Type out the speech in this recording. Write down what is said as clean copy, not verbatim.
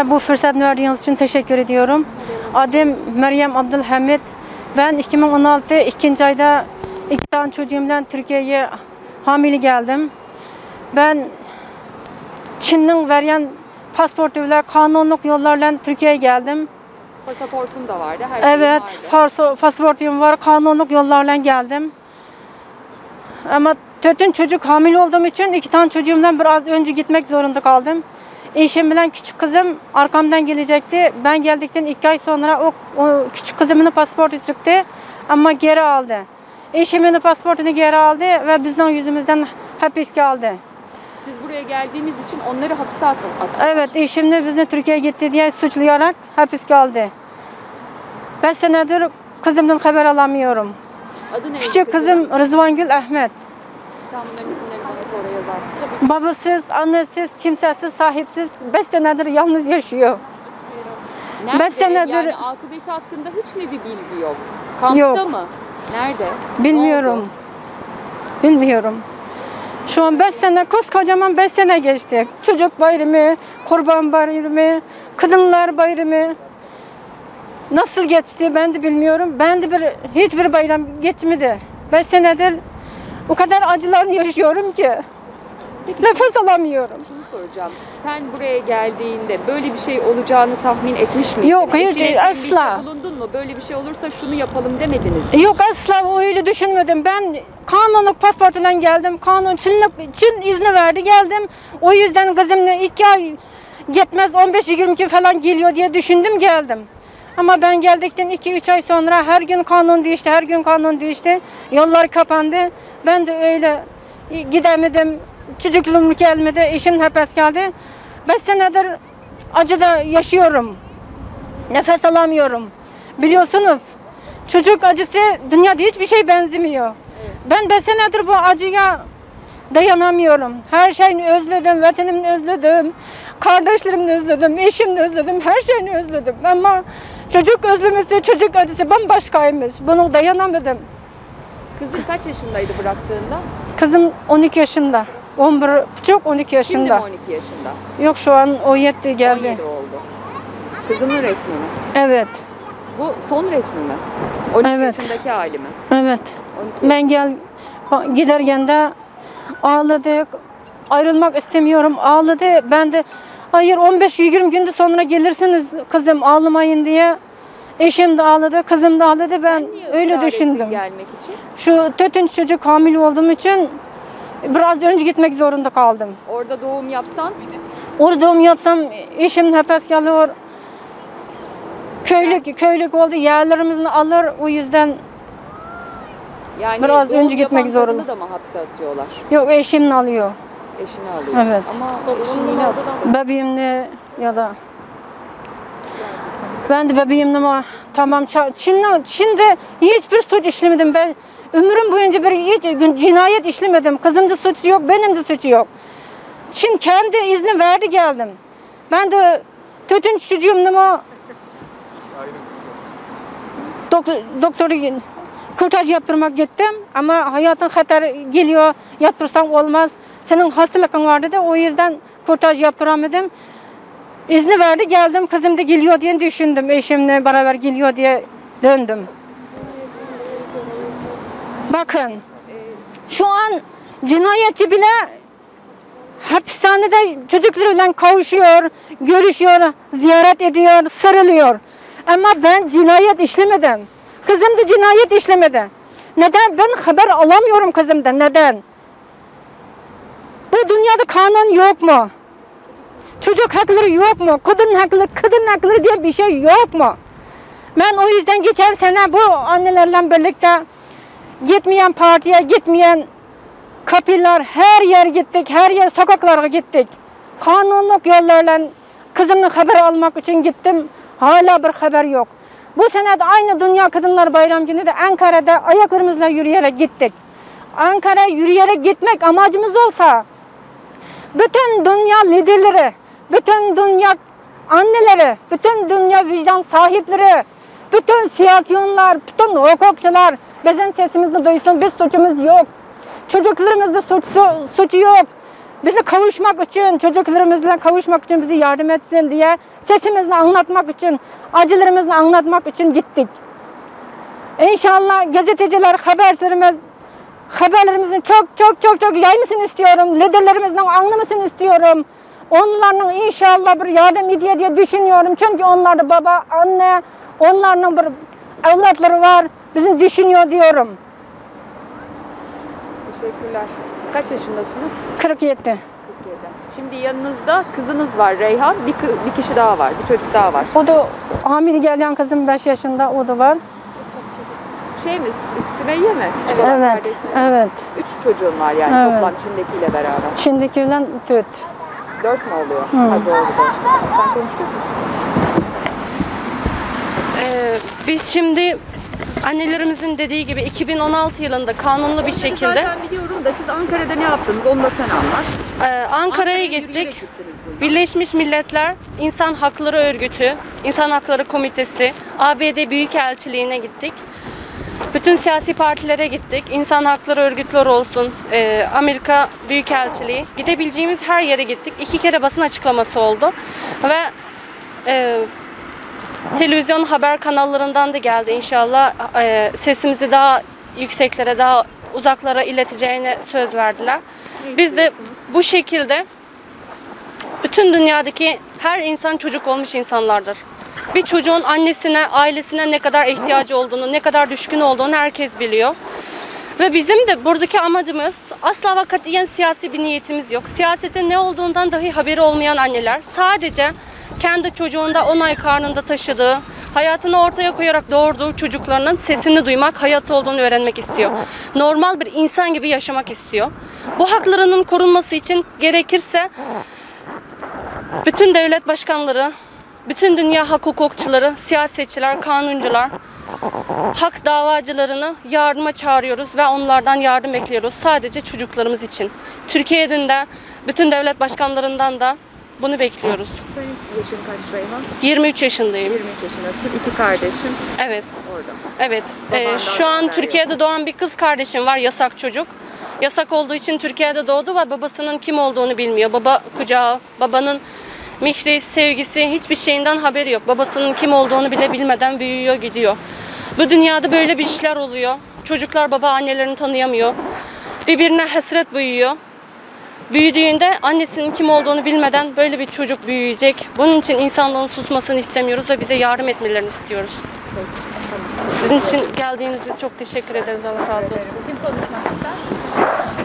Bu fırsatı verdiğiniz için teşekkür ediyorum. Adım Meryem Abdülhamid. Ben 2016 ikinci ayda 2 tane çocuğumla Türkiye'ye hamile geldim. Ben Çin'in veren pasportuyla kanunluk yollarla Türkiye'ye geldim. Pasaportun da vardı, her şeyin Evet, vardı. pasportum var, kanunluk yollarla geldim. Ama bütün çocuk hamile olduğum için 2 tane çocuğumdan biraz önce gitmek zorunda kaldım. Eşim bilen küçük kızım arkamdan gelecekti. Ben geldikten 2 ay sonra o küçük kızımın pasportu çıktı ama geri aldı. Eşimin pasportunu geri aldı ve bizden yüzümüzden hapis kaldı. Siz buraya geldiğiniz için onları hapse attılar. Evet, eşim de bizi Türkiye'ye gitti diye suçlayarak hapis kaldı. 5 senedir kızımdan haber alamıyorum. Adı ne? Küçük kızım Rızvangül Ahmet. Sen bunların isimlerini bana sonra yazarsın. Tabii. Babasız, annesiz, kimsesiz, sahipsiz 5 senedir yalnız yaşıyor. Nerede? 5 senedir Yani akıbeti hakkında hiç mi bir bilgi yok? Kampta Yok. mı? Nerede? bilmiyorum. Bilmiyorum. Şu an 5 sene, koskocaman 5 sene geçti. Çocuk bayramı, kurban bayramı, kadınlar bayramı. Nasıl geçti ben de bilmiyorum. Ben de hiçbir bayram geçmedi. 5 senedir o kadar acılar yaşıyorum ki. Peki, Nefes alamıyorum. şunu soracağım. Sen buraya geldiğinde böyle bir şey olacağını tahmin etmiş miydin? Yok, hayır, Eşine asla. tembihte bulundun mu? Böyle bir şey olursa şunu yapalım demediniz mi? Yok, asla öyle düşünmedim. Ben kanunluk pasportuyla geldim. Çin izni verdi geldim. O yüzden kızımla 2 ay gitmez 15-20 gün falan geliyor diye düşündüm geldim. Ama ben geldikten 2-3 ay sonra her gün kanun değişti, her gün kanun değişti. Yollar kapandı. Ben de öyle gidemedim. Çocukluğum gelmedi, eşim hapis kaldı. 5 senedir acıda yaşıyorum. Nefes alamıyorum. Biliyorsunuz, çocuk acısı dünyada hiçbir şey benzemiyor. Evet. Ben 5 senedir bu acıya dayanamıyorum. Her şeyini özledim, vatanımı özledim, kardeşlerimi özledim, eşimi özledim, her şeyini özledim. Ama çocuk özlemesi, çocuk acısı bambaşkaymış. Bunu dayanamadım. Kızın kaç yaşındaydı bıraktığında? Kızım 12 yaşında, 11,5-12 yaşında. Şimdi mi 12 yaşında? Yok, şu an o 7 geldi. 17 oldu. Kızının resmi mi? Evet, Bu son resmi mi? 12 Evet. yaşındaki hali mi? evet. 12. Ben giderken de ağladı, ayrılmak istemiyorum, ağladı. Ben de hayır 15-20 günde sonra gelirsiniz kızım, ağlamayın diye. Eşim de ağladı, kızım da ağladı. Ben Niye öyle ısrar ettin düşündüm. gelmek için? Şu tötünç çocuk hamile olduğum için biraz önce gitmek zorunda kaldım. Orada doğum yapsan Orada doğum yapsam eşim hapis kalıyor. Köylük oldu, yerlerimizi alır, o yüzden yani Biraz doğum önce gitmek yapan kadını zorunda. da mı hapse atıyorlar? yok, eşim alıyor. Eşini alıyor. Evet. Ama eşin yine hapiste. Bebeğimle ya da ben de bebeğimle ama tamam, Çin'de hiçbir suç işlemedim ben. Ömrüm boyunca hiç cinayet işlemedim. Kızımda suç yok, benim de suçu yok. Çin kendi izni verdi geldim. Ben de tütün çocuğumla doktoru kürtaj yaptırmak gittim ama hayatın hatır geliyor, yaptırsan olmaz. Senin hastalıkın vardı da o yüzden kürtaj yaptıramadım. İzni verdi geldim, kızım da geliyor diye düşündüm. Eşimle beraber geliyor diye döndüm. Bakın, şu an cinayetçi bile hapishanede çocuklarıyla kavuşuyor, görüşüyor, ziyaret ediyor, sarılıyor. Ama ben cinayet işlemedim. Kızım da cinayet işlemedi. Neden? Ben haber alamıyorum kızımdan. Neden? Bu dünyada kanun yok mu? Çocuk hakları yok mu? Kadın hakları diye bir şey yok mu? Ben o yüzden geçen sene bu annelerle birlikte gitmeyen partiye, gitmeyen kapılar, her yer gittik, her yer sokaklara gittik. Kanunluk yollarla kızımla haber almak için gittim. Hala bir haber yok. Bu sene de aynı Dünya Kadınlar Bayramı günü de Ankara'da ayaklarımızla yürüyerek gittik. Ankara'ya yürüyerek gitmek amacımız olsa bütün dünya liderleri, bütün dünya anneleri, bütün dünya vicdan sahipleri, bütün siyasiyonlar, bütün hukukçular bizim sesimizi duysun. Biz suçumuz yok. Çocuklarımızda suçu yok. bizi kavuşmak için, çocuklarımızla kavuşmak için bizi yardım etsin diye sesimizi anlatmak için, acılarımızı anlatmak için gittik. İnşallah gazeteciler, haberlerimizin çok yaymasını istiyorum. Liderlerimizin anlamasını istiyorum. Onların inşallah bir yardım ediyor diye düşünüyorum. Çünkü onlar da baba, anne, onların bir evlatları var. Bizim düşünüyor diyorum. Teşekkürler. Siz kaç yaşındasınız? 47. 47. Şimdi yanınızda kızınız var Reyhan. Bir kişi daha var. Bir çocuk daha var. O da hamile gelen kızım 5 yaşında, o da var. Şey mi? Sümeyye mi? Evet, Kardeşiniz. evet. 3 çocuğun var yani Evet. toplam Çin'dekiyle beraber. Şimdikiyle 4. 4 mü oluyor? Ha, doğru. Sen konuşacak mısın? Biz şimdi annelerimizin dediği gibi 2016 yılında kanunlu bir şekilde Zaten biliyorum da siz Ankara'da ne yaptınız? Onu da sen anlat. Ankara'ya yürüyerek gittik. gittiniz buradan. Birleşmiş Milletler İnsan Hakları Örgütü, İnsan Hakları Komitesi, ABD Büyükelçiliğine gittik. Bütün siyasi partilere gittik. İnsan hakları örgütleri olsun, Amerika Büyükelçiliği. Gidebileceğimiz her yere gittik. 2 kere basın açıklaması oldu. Ve televizyon haber kanallarından da geldi inşallah. Sesimizi daha yükseklere, daha uzaklara ileteceğine söz verdiler. Biz de bu şekilde bütün dünyadaki her insan çocuk olmuş insanlardır. Bir çocuğun annesine, ailesine ne kadar ihtiyacı olduğunu, ne kadar düşkün olduğunu herkes biliyor. Ve bizim de buradaki amacımız asla ve katiyen siyasi bir niyetimiz yok. Siyasetin ne olduğundan dahi haberi olmayan anneler sadece kendi çocuğunda 10 ay karnında taşıdığı, hayatını ortaya koyarak doğurduğu çocuklarının sesini duymak, hayat olduğunu öğrenmek istiyor. Normal bir insan gibi yaşamak istiyor. Bu haklarının korunması için gerekirse bütün devlet başkanları, bütün dünya hak hukukçuları, siyasetçiler, kanuncular, hak davacılarını yardıma çağırıyoruz ve onlardan yardım bekliyoruz sadece çocuklarımız için. Türkiye'den de, bütün devlet başkanlarından da bunu bekliyoruz. Senin yaşın kaç Reyhan? 23 yaşındayım. 23 yaşındasın. 2 kardeşin Evet. orada. Evet. Babandan Şu an haber Türkiye'de doğan bir kız kardeşim var, yasak çocuk. Yasak olduğu için Türkiye'de doğdu ve babasının kim olduğunu bilmiyor. Baba kucağı, babanın mihri, sevgisi, hiçbir şeyinden haberi yok. Babasının kim olduğunu bile bilmeden büyüyor, gidiyor. Bu dünyada böyle bir işler oluyor. Çocuklar baba annelerini tanıyamıyor. Birbirine hasret büyüyor. Büyüdüğünde annesinin kim olduğunu bilmeden böyle bir çocuk büyüyecek. Bunun için insanlığın susmasını istemiyoruz ve bize yardım etmelerini istiyoruz. Sizin için geldiğinizde çok teşekkür ederiz. Allah razı olsun. Kim konuşmak ister?